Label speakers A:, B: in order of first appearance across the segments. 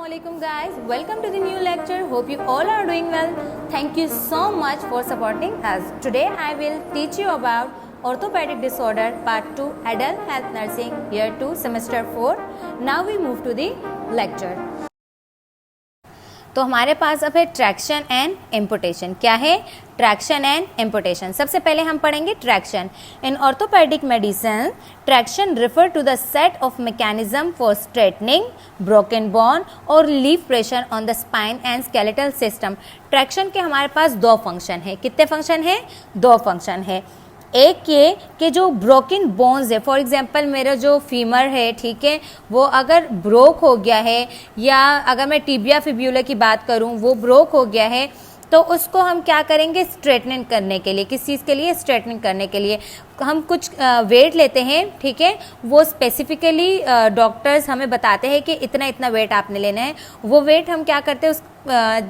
A: Assalamualaikum guys, welcome to the new lecture. Hope you all are doing well. Thank you so much for supporting us. Today I will teach you about orthopedic disorder part 2 adult health nursing year 2 semester 4. Now we move to the lecture. तो हमारे पास अब है traction and amputation. क्या है? Traction and amputation. सबसे पहले हम पढ़ेंगे traction. In orthopedic medicine traction refer to the set of mechanism for straightening broken bone और relief pressure on the spine and skeletal system. Traction के हमारे पास दो फंक्शन है. कितने फंक्शन है? दो फंक्शन है. एक ये कि जो ब्रोकन बोन्स है, फॉर एग्जांपल मेरा जो फीमर है, ठीक है, वो अगर ब्रोक हो गया है, या अगर मैं टिबिया फिब्यूला की बात करूं वो ब्रोक हो गया है, तो उसको हम क्या करेंगे? स्ट्रेटनिंग करने के लिए. किस चीज़ के लिए? स्ट्रेटनिंग करने के लिए हम कुछ वेट लेते हैं, ठीक है. वो स्पेसिफिकली डॉक्टर्स हमें बताते हैं कि इतना इतना वेट आपने लेना है. वो वेट हम क्या करते हैं? उस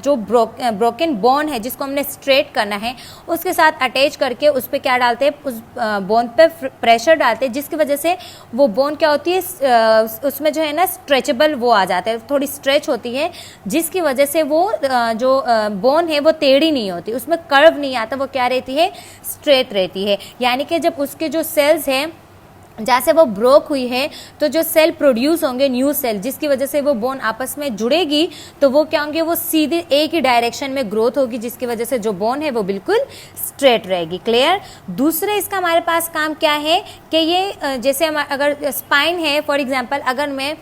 A: जो ब्रोकन बोन है जिसको हमने स्ट्रेट करना है उसके साथ अटैच करके उस पर क्या डालते हैं? उस बोन पे प्रेशर डालते हैं, जिसकी वजह से वो बोन क्या होती है, उसमें जो है ना स्ट्रेचेबल वो आ जाता है, थोड़ी स्ट्रेच होती है, जिसकी वजह से वो जो बोन है वो टेढ़ी नहीं होती, उसमें कर्व नहीं आता, वो क्या रहती है? स्ट्रेट रहती है. यानी कि जब उसके जो सेल्स हैं जहाँ से वो ब्रोक हुई है तो जो सेल प्रोड्यूस होंगे, न्यू सेल, जिसकी वजह से वो बोन आपस में जुड़ेगी, तो वो क्या होंगे? वो सीधे एक ही डायरेक्शन में ग्रोथ होगी, जिसकी वजह से जो बोन है वो बिल्कुल स्ट्रेट रहेगी. क्लियर? दूसरे इसका हमारे पास काम क्या है कि ये जैसे अगर स्पाइन है, फॉर एग्जांपल अगर मैं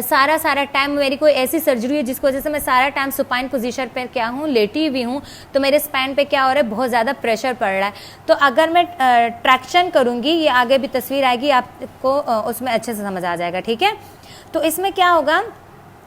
A: सारा टाइम मेरी कोई ऐसी सर्जरी है जिसकी वजह से मैं सारा टाइम सुपाइन पोजीशन पे क्या हूँ, लेटी हुई हूँ, तो मेरे स्पाइन पे क्या हो रहा है? बहुत ज़्यादा प्रेशर पड़ रहा है. तो अगर मैं ट्रैक्शन करूँगी, ये आगे भी तस्वीर आएगी आपको, उसमें अच्छे से समझ आ जाएगा. ठीक है. तो इसमें क्या होगा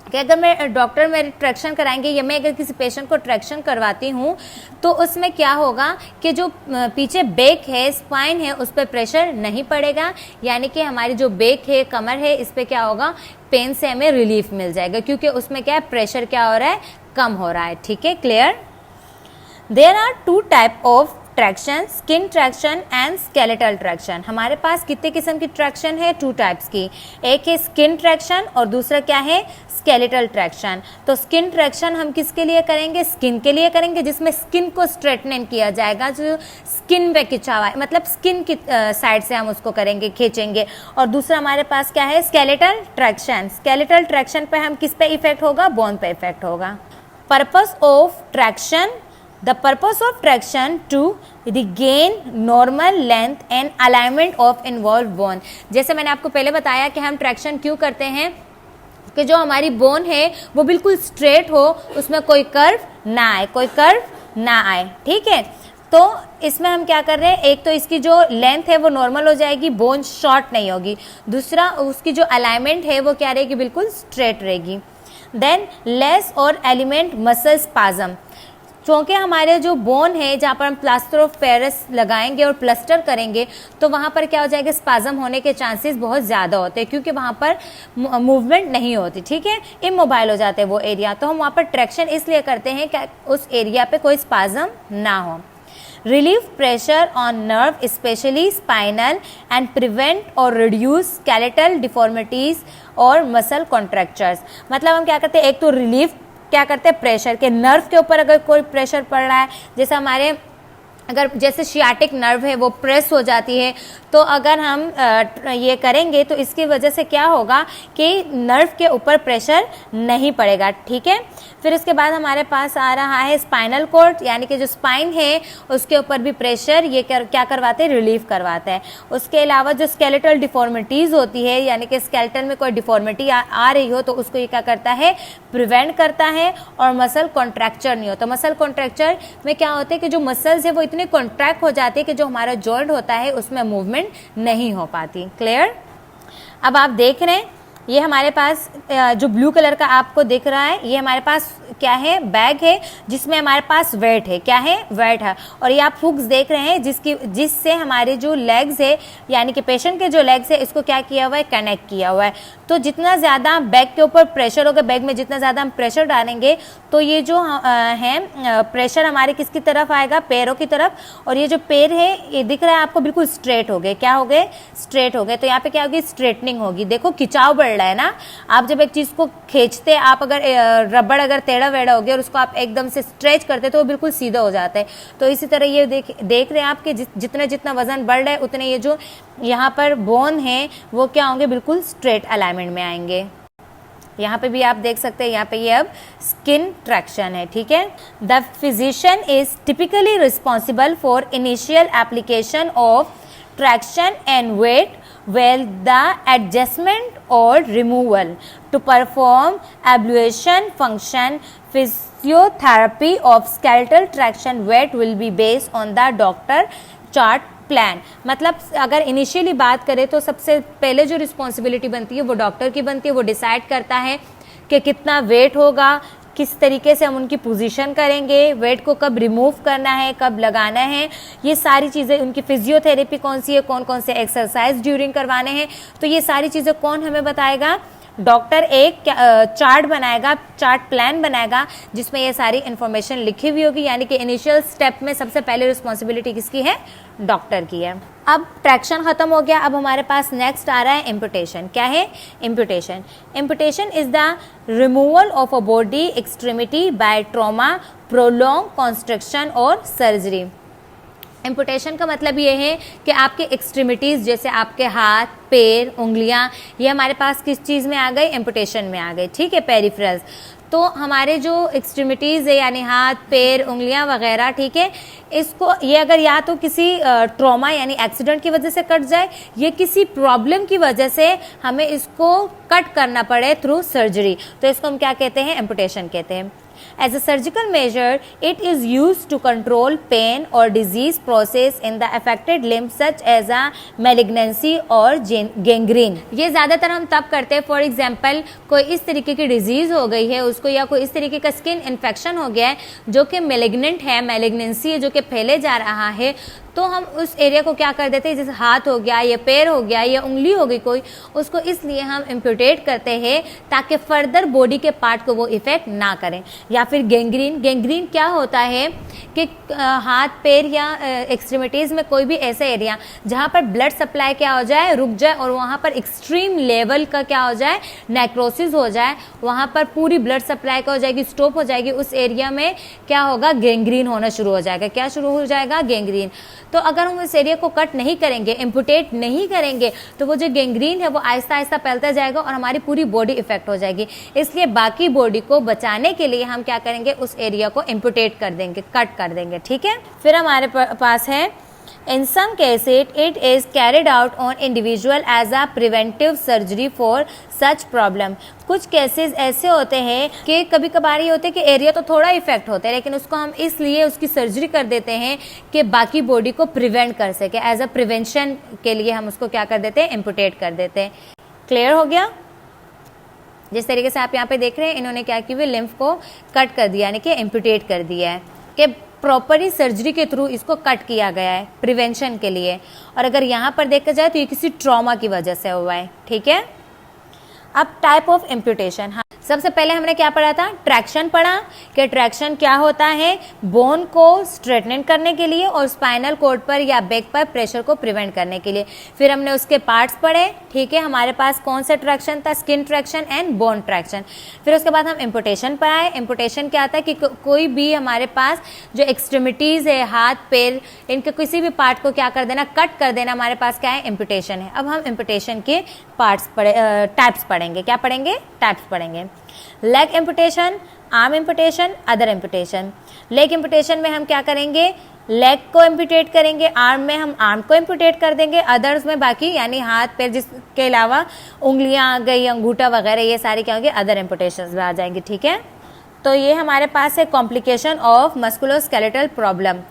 A: कि अगर मैं डॉक्टर मेरे ट्रैक्शन कराएंगे या मैं अगर किसी पेशेंट को ट्रैक्शन करवाती हूँ तो उसमें क्या होगा कि जो पीछे बैक है, स्पाइन है, उस पर प्रेशर नहीं पड़ेगा. यानी कि हमारी जो बैक है, कमर है, इस पर क्या होगा? पेन से हमें रिलीफ मिल जाएगा, क्योंकि उसमें क्या है? प्रेशर क्या हो रहा है? कम हो रहा है. ठीक है. Clear? There are two type of traction, skin traction and skeletal traction. हमारे पास कितने किस्म की ट्रैक्शन है? टू टाइप्स की. एक है स्किन ट्रैक्शन और दूसरा क्या है? Skeletal traction. तो स्किन ट्रैक्शन हम किसके लिए करेंगे? स्किन के लिए करेंगे, जिसमें स्किन को स्ट्रेटनिंग किया जाएगा, जो स्किन पे खिंचा हुआ है, मतलब स्किन की साइड से हम उसको करेंगे, खींचेंगे. और दूसरा हमारे पास क्या है? Skeletal traction. स्केलेटल ट्रैक्शन पे हम किस पे इफेक्ट होगा? बोन पे इफेक्ट होगा. Purpose of traction. The purpose of traction to regain normal length and alignment of involved bone. जैसे मैंने आपको पहले बताया कि हम ट्रैक्शन क्यों करते हैं कि जो हमारी बोन है वो बिल्कुल स्ट्रेट हो, उसमें कोई कर्व ना आए, कोई कर्व ना आए. ठीक है. तो इसमें हम क्या कर रहे हैं? एक तो इसकी जो लेंथ है वो नॉर्मल हो जाएगी, बोन शॉर्ट नहीं होगी. दूसरा उसकी जो अलाइनमेंट है वो क्या रहेगी? बिल्कुल स्ट्रेट रहेगी. देन लेस और एलिमेंट मसल स्पाज्म. क्योंकि हमारे जो बोन है जहाँ पर हम प्लास्टर ऑफ पेरिस लगाएंगे और प्लास्टर करेंगे तो वहाँ पर क्या हो जाएगा? स्पाज्म होने के चांसेस बहुत ज़्यादा होते हैं, क्योंकि वहाँ पर मूवमेंट नहीं होती. ठीक है. इमोबाइल हो जाते हैं वो एरिया. तो हम वहाँ पर ट्रैक्शन इसलिए करते हैं कि उस एरिया पे कोई स्पाज्म ना हो. Relief pressure on nerve specially spinal and prevent और रिड्यूस स्केलेटल डिफॉर्मिटीज और मसल कॉन्ट्रैक्चर्स. मतलब हम क्या करते हैं? एक तो रिलीफ क्या करते हैं? प्रेशर के नर्व के ऊपर अगर कोई प्रेशर पड़ रहा है, जैसे हमारे अगर जैसे शियाटिक नर्व है वो प्रेस हो जाती है, तो अगर हम ये करेंगे तो इसकी वजह से क्या होगा कि नर्व के ऊपर प्रेशर नहीं पड़ेगा. ठीक है. फिर उसके बाद हमारे पास आ रहा है स्पाइनल कॉर्ड, यानी कि जो स्पाइन है उसके ऊपर भी प्रेशर ये क्या करवाते हैं? रिलीफ करवाते हैं. उसके अलावा जो स्केलेटल डिफॉर्मिटीज़ होती है, यानी कि स्केलेटल में कोई डिफॉर्मिटी आ रही हो तो उसको ये क्या करता है? प्रिवेंट करता है. और मसल कॉन्ट्रैक्चर नहीं हो, तो मसल कॉन्ट्रैक्चर में क्या होता है कि जो मसल्स है वो इतने कॉन्ट्रैक्ट हो जाते हैं कि जो हमारा जॉइंट होता है उसमें मूवमेंट नहीं हो पाती. क्लियर? अब आप देख रहे हैं ये हमारे पास जो ब्लू कलर का आपको दिख रहा है, ये हमारे पास क्या है? बैग है, जिसमें हमारे पास वेट है. क्या है? वेट है. और ये आप हुक्स देख रहे हैं जिससे हमारे जो लेग्स है, यानी कि पेशेंट के जो लेग्स है, इसको क्या किया हुआ है? कनेक्ट किया हुआ है. तो जितना ज़्यादा बैग के ऊपर प्रेशर होगा, बैग में जितना ज़्यादा हम प्रेशर डालेंगे तो ये जो है प्रेशर हमारे किसकी तरफ आएगा? पैरों की तरफ. और ये जो पैर है ये दिख रहा है आपको बिल्कुल स्ट्रेट हो गए. क्या हो गए? स्ट्रेट हो गए. तो यहाँ पे क्या होगी? स्ट्रेटनिंग होगी. देखो खिंचाव बढ़ रहा है ना, आप जब एक चीज़ को खींचते, आप अगर रबड़ अगर टेढ़ा वेढ़ा हो गया और उसको आप एकदम से स्ट्रेच करते तो वो बिल्कुल सीधा हो जाता है। तो इसी तरह ये देख रहे हैं आप कि जितना जितना वजन बढ़ रहा है उतने ये जो यहाँ पर बोन है वो क्या होंगे, बिल्कुल स्ट्रेट अलाइनमेंट में आएंगे। यहाँ पे भी आप देख सकते हैं, यहाँ पे ये अब स्किन ट्रैक्शन है, ठीक है। The physician is typically responsible for initial application of traction and weight while the adjustment or removal to perform ablution function. Physiotherapy of skeletal traction weight will be based on the doctor chart plan. मतलब अगर initially बात करें तो सबसे पहले जो responsibility बनती है वो डॉक्टर की बनती है। वो डिसाइड करता है कि कितना वेट होगा, किस तरीके से हम उनकी पोजीशन करेंगे, वेट को कब रिमूव करना है, कब लगाना है, ये सारी चीज़ें। उनकी फिजियोथेरेपी कौन सी है, कौन कौन से एक्सरसाइज ड्यूरिंग करवाने हैं, तो ये सारी चीज़ें कौन हमें बताएगा, डॉक्टर एक चार्ट बनाएगा, चार्ट प्लान बनाएगा जिसमें ये सारी इन्फॉर्मेशन लिखी हुई होगी। यानी कि इनिशियल स्टेप में सबसे पहले रिस्पॉन्सिबिलिटी किसकी है, डॉक्टर की है। अब ट्रैक्शन खत्म हो गया, अब हमारे पास नेक्स्ट आ रहा है इम्पुटेशन। क्या है amputation? Amputation is the removal of a body extremity by trauma, prolong construction और सर्जरी। इम्पुटेशन का मतलब ये है कि आपके एक्सट्रीमिटीज़ जैसे आपके हाथ, पैर, उंगलियां, ये हमारे पास किस चीज़ में आ गई, इम्पुटेशन में आ गई, ठीक है, पेरिफेरल्स। तो हमारे जो एक्सट्रीमिटीज़ है यानी हाथ, पैर, उंगलियां वगैरह, ठीक है, इसको ये अगर या तो किसी ट्रॉमा यानी एक्सीडेंट की वजह से कट जाए या किसी प्रॉब्लम की वजह से हमें इसको कट करना पड़े थ्रू सर्जरी, तो इसको हम क्या कहते हैं, एम्पुटेशन कहते हैं। As a surgical measure, it is used to control pain or disease process in the affected limb such as a malignancy or gangrene. ये ज़्यादातर हम तब करते हैं, फॉर एग्जाम्पल कोई इस तरीके की डिजीज़ हो गई है उसको, या कोई इस तरीके का स्किन इन्फेक्शन हो गया है जो कि मेलिग्नेंट है, मेलिग्नेंसी है जो कि फैले जा रहा है, तो हम उस एरिया को क्या कर देते हैं, जैसे हाथ हो गया या पैर हो गया या उंगली हो गई कोई, उसको इसलिए हम इम्पुटेट करते हैं ताकि फर्दर बॉडी के पार्ट को वो इफेक्ट ना करें। या फिर गैंग्रीन, गैंग्रीन क्या होता है कि हाथ, पैर या एक्सट्रीमिटीज़ में कोई भी ऐसा एरिया जहाँ पर ब्लड सप्लाई क्या हो जाए, रुक जाए और वहाँ पर एक्सट्रीम लेवल का क्या हो जाए, नेक्रोसिस हो जाए, वहाँ पर पूरी ब्लड सप्लाई क्या हो जाएगी, स्टॉप हो जाएगी, उस एरिया में क्या होगा, गैंग्रीन होना शुरू हो जाएगा। क्या शुरू हो जाएगा, गैंग्रीन। तो अगर हम उस एरिया को कट नहीं करेंगे, इम्पुटेट नहीं करेंगे, तो वो जो गैंग्रीन है वो आहिस्ता आहिस्ता फैलता जाएगा और हमारी पूरी बॉडी इफेक्ट हो जाएगी। इसलिए बाकी बॉडी को बचाने के लिए हम क्या करेंगे, उस एरिया को इम्पुटेट कर देंगे, कट कर देंगे, ठीक है। फिर हमारे पास है In some cases, it is carried out on individual as a preventive surgery for such problem. कुछ केसेस ऐसे होते हैं कि कभी कभार ये होते हैं कि एरिया तो थोड़ा इफेक्ट होता है लेकिन उसको हम इसलिए उसकी सर्जरी कर देते हैं कि बाकी बॉडी को प्रिवेंट कर सके। एज अ प्रिवेंशन के लिए हम उसको क्या कर देते हैं, इम्पुटेट कर देते हैं। क्लियर हो गया? जिस तरीके से आप यहाँ पे देख रहे हैं, इन्होंने क्या किया, लिम्फ को कट कर दिया, यानी कि इम्पुटेट कर दिया है, कि प्रॉपरली सर्जरी के थ्रू इसको कट किया गया है प्रिवेंशन के लिए। और अगर यहाँ पर देखा जाए तो ये किसी ट्रॉमा की वजह से हुआ है, ठीक है। अब टाइप ऑफ इम्पुटेशन, हाँ, सबसे पहले हमने क्या पढ़ा था, ट्रैक्शन पढ़ा कि ट्रैक्शन क्या होता है, बोन को स्ट्रेटनिंग करने के लिए और स्पाइनल कॉर्ड पर या बैक पर प्रेशर को प्रिवेंट करने के लिए। फिर हमने उसके पार्ट्स पढ़े, ठीक है, हमारे पास कौन सा ट्रैक्शन था, skin traction and bone traction. फिर उसके बाद हम इम्पुटेशन पढ़ाए। इम्पुटेशन क्या आता है कि कोई भी हमारे पास जो एक्सट्रीमिटीज़ है, हाथ, पैर, इनके किसी भी पार्ट को क्या कर देना, कट कर देना, हमारे पास क्या है, इम्पुटेशन है। अब हम इम्पुटेशन के पार्ट्स टाइप्स पढ़ेंगे। क्या पढ़ेंगे, टाइप्स पढ़ेंगे। Leg amputation, arm amputation, other amputation. Leg amputation में हम क्या करेंगे, लेग को इम्पुटेट करेंगे, आर्म में हम आर्म को इम्पुटेट कर देंगे, अदर्स में बाकी यानी हाथ पैर जिसके अलावा उंगलियां आ गई, अंगूठा वगैरह, ये सारे क्या होंगे, अदर इम्पुटेशन में आ जाएंगे, ठीक है। तो ये हमारे पास है कॉम्प्लिकेशन ऑफ मस्कुलोस्केलेटल प्रॉब्लम,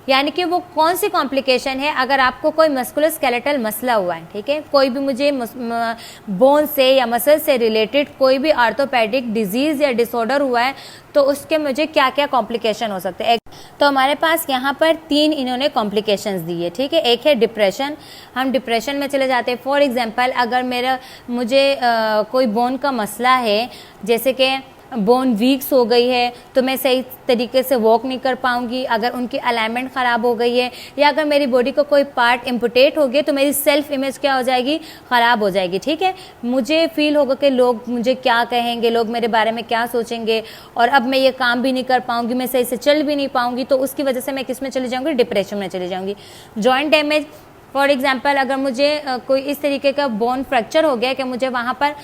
A: यानी कि वो कौन सी कॉम्प्लिकेशन है। अगर आपको कोई मस्कुलोस्केलेटल मसला हुआ है, ठीक है, कोई भी मुझे बोन से या मसल से रिलेटेड कोई भी आर्थोपेडिक डिजीज़ या डिसऑर्डर हुआ है, तो उसके मुझे क्या क्या कॉम्प्लिकेशन हो सकते हैं। तो हमारे पास यहाँ पर 3 इन्होंने कॉम्प्लिकेशंस दी है, ठीक है। एक है डिप्रेशन, हम डिप्रेशन में चले जाते हैं। फॉर एग्जांपल अगर मुझे कोई बोन का मसला है, जैसे कि बोन वीक्स हो गई है तो मैं सही तरीके से वॉक नहीं कर पाऊंगी, अगर उनकी अलाइनमेंट ख़राब हो गई है, या अगर मेरी बॉडी का कोई पार्ट एम्पुटेट हो गया तो मेरी सेल्फ इमेज क्या हो जाएगी, ख़राब हो जाएगी। ठीक है, मुझे फील होगा कि लोग मुझे क्या कहेंगे, लोग मेरे बारे में क्या सोचेंगे, और अब मैं ये काम भी नहीं कर पाऊंगी, मैं सही से चल भी नहीं पाऊंगी, तो उसकी वजह से मैं किस में चली जाऊंगी, डिप्रेशन में चली जाऊंगी। जॉइंट डैमेज, फॉर एग्जाम्पल अगर मुझे कोई इस तरीके का बोन फ्रैक्चर हो गया कि मुझे वहाँ पर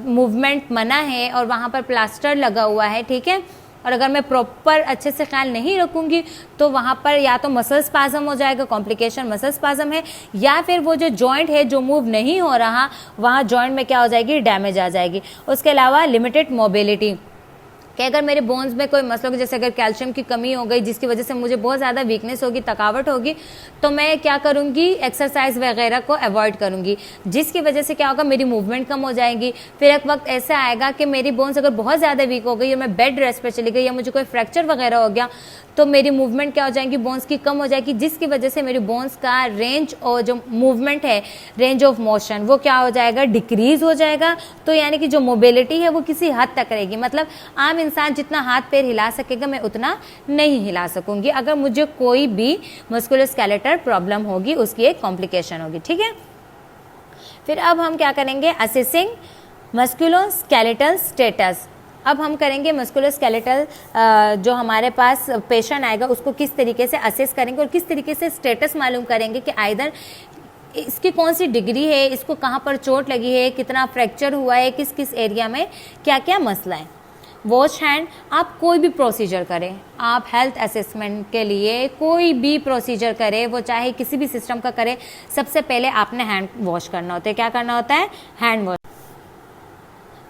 A: मूवमेंट मना है और वहाँ पर प्लास्टर लगा हुआ है, ठीक है, और अगर मैं प्रॉपर अच्छे से ख्याल नहीं रखूँगी तो वहाँ पर या तो मसल स्पाज्म हो जाएगा, कॉम्प्लिकेशन मसल स्पाज्म है, या फिर वो जो जॉइंट है जो मूव नहीं हो रहा वहाँ जॉइंट में क्या हो जाएगी, डैमेज आ जाएगी। उसके अलावा लिमिटेड मोबिलिटी, कि अगर मेरे बोन्स में कोई मसलों जैसे अगर कैल्शियम की कमी हो गई जिसकी वजह से मुझे बहुत ज़्यादा वीकनेस होगी, थकावट होगी, तो मैं क्या करूँगी, एक्सरसाइज वगैरह को अवॉइड करूँगी, जिसकी वजह से क्या होगा, मेरी मूवमेंट कम हो जाएगी। फिर एक वक्त ऐसा आएगा कि मेरी बोन्स अगर बहुत ज़्यादा वीक हो गई और मैं बेड रेस्ट पर चली गई या मुझे कोई फ्रैक्चर वगैरह हो गया तो मेरी मूवमेंट क्या हो जाएगी, बोन्स की कम हो जाएगी, जिसकी वजह से मेरी बोन्स का रेंज और जो मूवमेंट है, रेंज ऑफ मोशन, वो क्या हो जाएगा, डिक्रीज हो जाएगा। तो यानी कि जो मोबिलिटी है वो किसी हद तक रहेगी, मतलब आम इंसान जितना हाथ पैर हिला सकेगा मैं उतना नहीं हिला सकूंगी अगर मुझे कोई भी मस्कुलोस्केलेटल प्रॉब्लम होगी, उसकी एक कॉम्प्लिकेशन होगी। ठीक है, फिर अब हम क्या करेंगे, असेसिंग मस्कुलोस्केलेटल स्टेटस। अब हम करेंगे मस्कुलोस्केलेटल, जो हमारे पास पेशेंट आएगा उसको किस तरीके से असेस करेंगे और किस तरीके से स्टेटस मालूम करेंगे कि आइदर इसकी कौन सी डिग्री है, इसको कहाँ पर चोट लगी है, कितना फ्रैक्चर हुआ है, किस किस एरिया में क्या क्या मसला है। वॉश हैंड, आप कोई भी प्रोसीजर करें, आप हेल्थ असेसमेंट के लिए कोई भी प्रोसीजर करें, वो चाहे किसी भी सिस्टम का करें, सबसे पहले आपने हैंड वॉश करना होता है। क्या करना होता है, हैंड वॉश।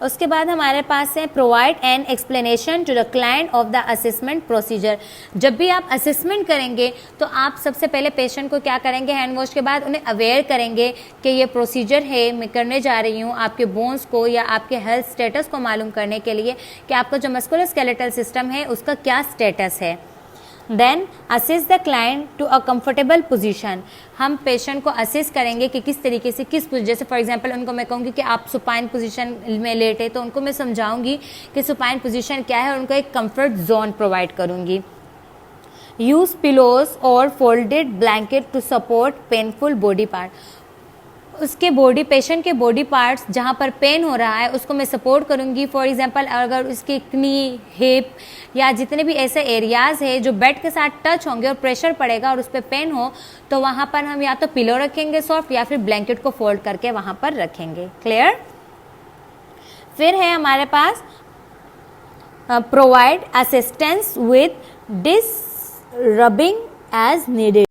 A: उसके बाद हमारे पास है provide an explanation to the client of the assessment procedure. जब भी आप असेसमेंट करेंगे तो आप सबसे पहले पेशेंट को क्या करेंगे, हैंड वॉश के बाद उन्हें अवेयर करेंगे कि ये प्रोसीजर है, मैं करने जा रही हूँ आपके बोन्स को या आपके हेल्थ स्टेटस को मालूम करने के लिए कि आपका जो मस्कुलोस्केलेटल सिस्टम है उसका क्या स्टेटस है। Then assess the client to a comfortable position. हम पेशेंट को असेस करेंगे कि किस तरीके से जैसे फॉर एग्जांपल उनको मैं कहूँगी कि आप सुपाइन पोजीशन में लेटे, तो उनको मैं समझाऊंगी कि सुपाइन पोजीशन क्या है और उनको एक कंफर्ट जोन प्रोवाइड करूँगी। यूज पिलोज और folded blanket to support painful body part. उसके बॉडी, पेशेंट के बॉडी पार्ट्स जहाँ पर पेन हो रहा है उसको मैं सपोर्ट करूँगी। फॉर एग्जांपल अगर उसकी नी, हिप या जितने भी ऐसे एरियाज़ है जो बेड के साथ टच होंगे और प्रेशर पड़ेगा और उस पर पेन हो, तो वहाँ पर हम या तो पिलो रखेंगे सॉफ्ट या फिर ब्लैंकेट को फोल्ड करके वहाँ पर रखेंगे। क्लियर। फिर है हमारे पास provide assistance with disrobing as needed.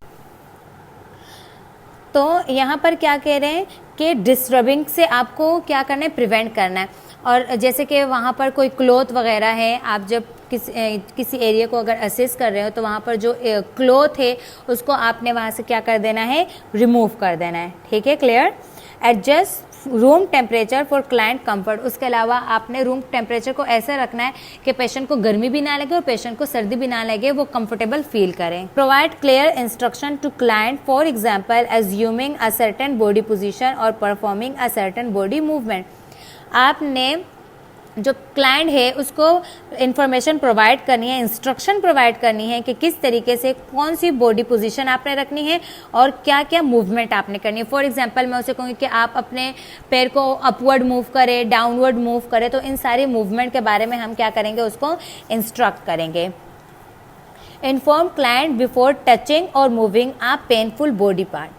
A: तो यहाँ पर क्या कह रहे हैं कि डिस्टर्बिंग से आपको क्या करना है, प्रिवेंट करना है। और जैसे कि वहाँ पर कोई क्लॉथ वगैरह है, आप जब किसी एरिया को अगर असेस कर रहे हो तो वहाँ पर जो क्लॉथ है उसको आपने वहाँ से क्या कर देना है, रिमूव कर देना है। ठीक है, clear. Adjust room temperature for client comfort. उसके अलावा आपने रूम टेम्परेचर को ऐसे रखना है कि पेशेंट को गर्मी भी ना लगे और पेशेंट को सर्दी भी ना लगे, वो कंफर्टेबल फील करें। Provide clear instruction to client, for example assuming a certain body position और performing a certain body movement. आपने जो क्लाइंट है उसको इन्फॉर्मेशन प्रोवाइड करनी है, इंस्ट्रक्शन प्रोवाइड करनी है कि किस तरीके से कौन सी बॉडी पोजीशन आपने रखनी है और क्या क्या मूवमेंट आपने करनी है। फॉर एग्जांपल मैं उसे कहूँगी कि आप अपने पैर को अपवर्ड मूव करें, डाउनवर्ड मूव करें, तो इन सारी मूवमेंट के बारे में हम क्या करेंगे, उसको इंस्ट्रक्ट करेंगे। इन्फॉर्म क्लाइंट बिफोर टचिंग और moving a painful body part.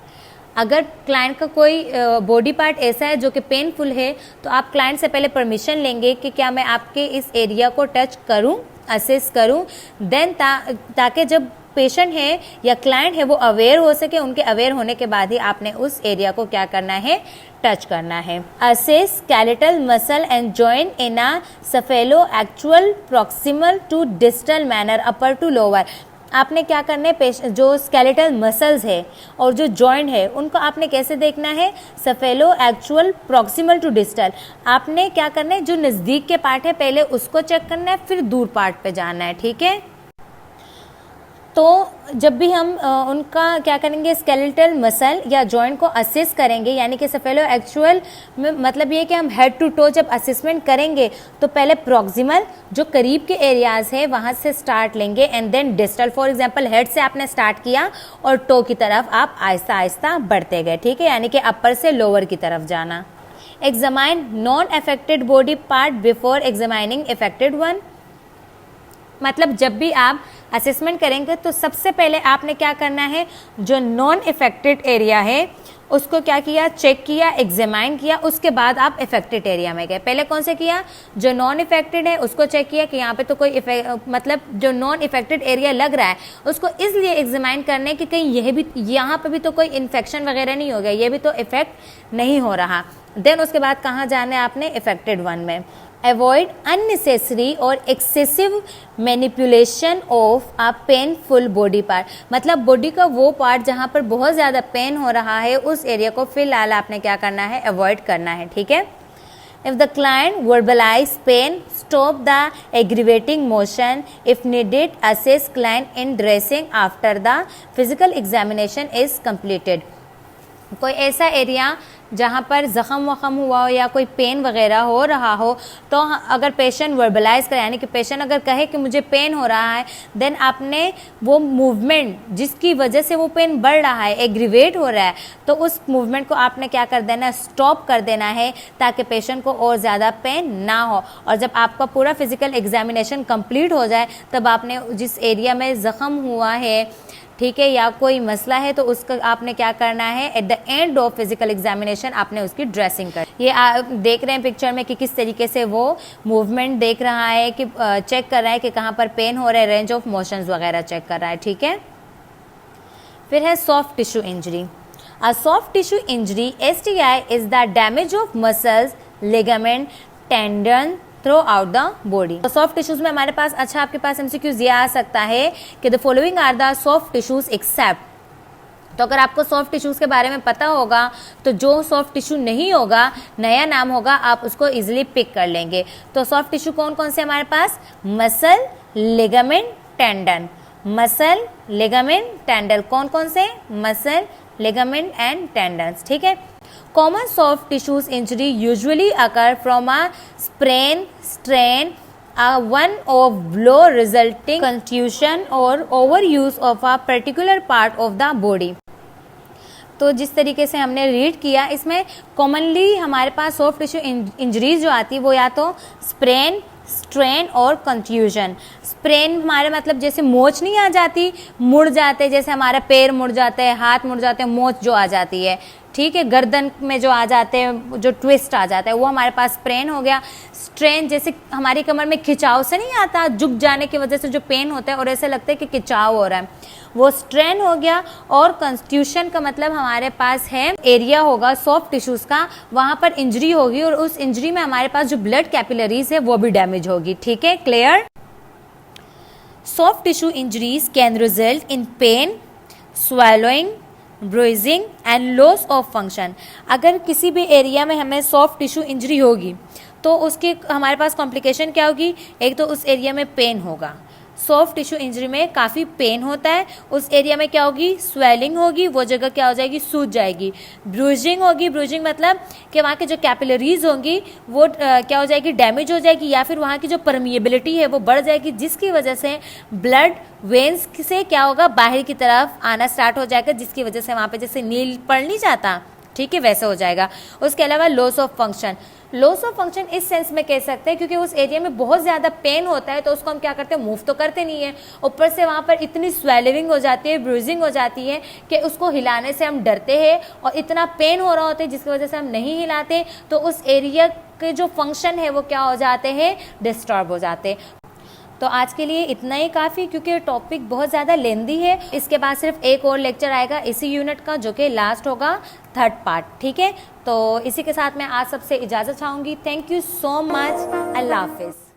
A: अगर क्लाइंट का कोई बॉडी पार्ट ऐसा है जो कि पेनफुल है तो आप क्लाइंट से पहले परमिशन लेंगे कि क्या मैं आपके इस एरिया को टच करूं, असेस करूं, देन ताकि जब पेशेंट है या क्लाइंट है वो अवेयर हो सके, उनके अवेयर होने के बाद ही आपने उस एरिया को क्या करना है, टच करना है। Assess skeletal muscle and joint in a cephalocaudal proximal to distal manner upper to lower. आपने क्या करना है, जो स्केलेटल मसल्स है और जो जॉइंट है उनको आपने कैसे देखना है, सफेलो एक्चुअल प्रॉक्सिमल टू डिस्टल। आपने क्या करना है, जो नज़दीक के पार्ट है पहले उसको चेक करना है, फिर दूर पार्ट पे जाना है। ठीक है। तो जब भी हम उनका क्या करेंगे, स्केलेटल मसल या जॉइंट को असेस करेंगे, यानी कि सेफेलो एक्चुअल में मतलब ये कि हम हेड टू टो जब असेसमेंट करेंगे तो पहले प्रॉक्सिमल जो करीब के एरियाज़ है वहाँ से स्टार्ट लेंगे and then distal. For example head से आपने स्टार्ट किया और टो की तरफ आप आहिस्ता आहिस्ता बढ़ते गए, ठीक है, यानी कि अपर से लोअर की तरफ जाना। Examine non affected body part before examining affected one. मतलब जब भी आप असेसमेंट करेंगे तो सबसे पहले आपने क्या करना है, जो नॉन इफेक्टेड एरिया है उसको क्या किया, चेक किया, एग्जामाइन किया, उसके बाद आप इफेक्टेड एरिया में गए। पहले कौन से किया, जो नॉन इफेक्टेड है उसको चेक किया कि यहाँ पे तो कोई मतलब जो नॉन इफेक्टेड एरिया लग रहा है उसको इसलिए एग्जामाइन करने कि कहीं यह भी यहाँ पे भी तो कोई इन्फेक्शन वगैरह नहीं हो गया, ये भी तो इफेक्ट नहीं हो रहा। देन उसके बाद कहाँ जाना है आपने, इफेक्टेड वन में। अवॉइड अननेसेसरी और excessive manipulation of a painful body part. मतलब बॉडी का वो पार्ट जहाँ पर बहुत ज़्यादा पेन हो रहा है उस एरिया को फिलहाल आपने क्या करना है, अवॉइड करना है, ठीक है। If the client verbalize pain, stop the aggravating motion. If needed, assess client in dressing after the physical examination is completed. कोई ऐसा एरिया जहाँ पर ज़ख़म वख़म हुआ हो या कोई पेन वगैरह हो रहा हो तो अगर पेशेंट वर्बलाइज करे, यानी कि पेशेंट अगर कहे कि मुझे पेन हो रहा है, देन आपने वो मूवमेंट जिसकी वजह से वो पेन बढ़ रहा है, एग्रीवेट हो रहा है, तो उस मूवमेंट को आपने क्या कर देना है, स्टॉप कर देना है ताकि पेशेंट को और ज़्यादा पेन ना हो। और जब आपका पूरा फिजिकल एग्जामिनेशन कंप्लीट हो जाए तब आपने जिस एरिया में ज़ख़म हुआ है, ठीक है, या कोई मसला है तो उसका आपने क्या करना है, at the end of physical examination आपने उसकी ड्रेसिंग कर। ये आप देख रहे हैं पिक्चर में कि किस तरीके से वो मूवमेंट देख रहा है, कि चेक कर रहा है कि कहाँ पर पेन हो रहा है, रेंज ऑफ मोशंस वगैरह चेक कर रहा है, ठीक है। फिर है soft tissue injury. A soft tissue injury STI is the damage of muscles, ligament, tendon through out the body. तो सॉफ्ट टिश्यूज में हमारे पास, अच्छा आपके पास MCQs ये आ सकता है कि the following are the soft tissues except. तो अगर आपको सॉफ्ट टिश्यूज के बारे में पता होगा तो जो सॉफ्ट टिश्यू नहीं होगा, नया नाम होगा, आप उसको इजिली पिक कर लेंगे। तो सॉफ्ट टिश्यू कौन कौन से हमारे पास, muscle, ligament, tendon. Muscle, ligament, tendon, कौन कौन से, मसल, लिगामेंट एंड टेंडन्स, ठीक है। Common soft tissues injury usually occur from a sprain, strain, one of blow resulting contusion or overuse of a particular part of the body. तो जिस तरीके से हमने रीड किया इसमें कॉमनली हमारे पास सॉफ्ट टिश्यू इंजरीज जो आती है वो या तो स्प्रेन, स्ट्रेन और कंफ्यूजन। स्प्रेन हमारे मतलब जैसे मोच नहीं आ जाती, मुड़ जाते, जैसे हमारा पैर मुड़ जाता है, हाथ मुड़ जाते हैं, मोच जो आ जाती है, ठीक है, गर्दन में जो आ जाते हैं, जो ट्विस्ट आ जाता है, वो हमारे पास स्प्रेन हो गया। स्ट्रेन जैसे हमारी कमर में खिंचाव से नहीं आता, झुक जाने की वजह से जो पेन होता है और ऐसे लगता है कि खिंचाव हो रहा है, वो स्ट्रेन हो गया। और कंस्टिट्यूशन का मतलब हमारे पास है एरिया होगा सॉफ्ट टिश्यूज का, वहां पर इंजरी होगी और उस इंजरी में हमारे पास जो ब्लड कैपिलरीज है वो भी डैमेज होगी, ठीक है, clear. Soft tissue injuries can result in pain, swelling, bruising and loss of function. अगर किसी भी एरिया में हमें सॉफ्ट टिश्यू इंजरी होगी तो उसकी हमारे पास कॉम्प्लिकेशन क्या होगी, एक तो उस एरिया में पेन होगा, सॉफ्ट टिश्यू इंजरी में काफ़ी पेन होता है, उस एरिया में क्या होगी, स्वेलिंग होगी, वो जगह क्या हो जाएगी, सूज जाएगी। ब्रूजिंग होगी, ब्रूजिंग मतलब कि वहाँ की जो कैपिलरीज होंगी वो क्या हो जाएगी, डैमेज हो जाएगी, या फिर वहाँ की जो परमिएबिलिटी है वो बढ़ जाएगी, जिसकी वजह से ब्लड वेन्स से क्या होगा, बाहर की तरफ आना स्टार्ट हो जाएगा, जिसकी वजह से वहाँ पे जैसे नील पड़ नहीं जाता, ठीक है, वैसे हो जाएगा। उसके अलावा loss of function. Loss of function इस सेंस में कह सकते हैं क्योंकि उस एरिया में बहुत ज़्यादा पेन होता है तो उसको हम क्या करते हैं, मूव तो करते नहीं है, ऊपर से वहाँ पर इतनी स्वेलिंग हो जाती है, ब्रूजिंग हो जाती है कि उसको हिलाने से हम डरते हैं और इतना पेन हो रहा होता है जिसकी वजह से हम नहीं हिलाते, तो उस एरिया के जो फंक्शन है वो क्या हो जाते हैं, डिस्टर्ब हो जाते हैं। तो आज के लिए इतना ही काफ़ी, क्योंकि टॉपिक बहुत ज़्यादा लेंदी है। इसके बाद सिर्फ एक और लेक्चर आएगा इसी यूनिट का जो कि लास्ट होगा, थर्ड पार्ट, ठीक है। तो इसी के साथ मैं आज सबसे इजाज़त चाहूँगी। थैंक यू सो मच, अल्लाह हाफिज़।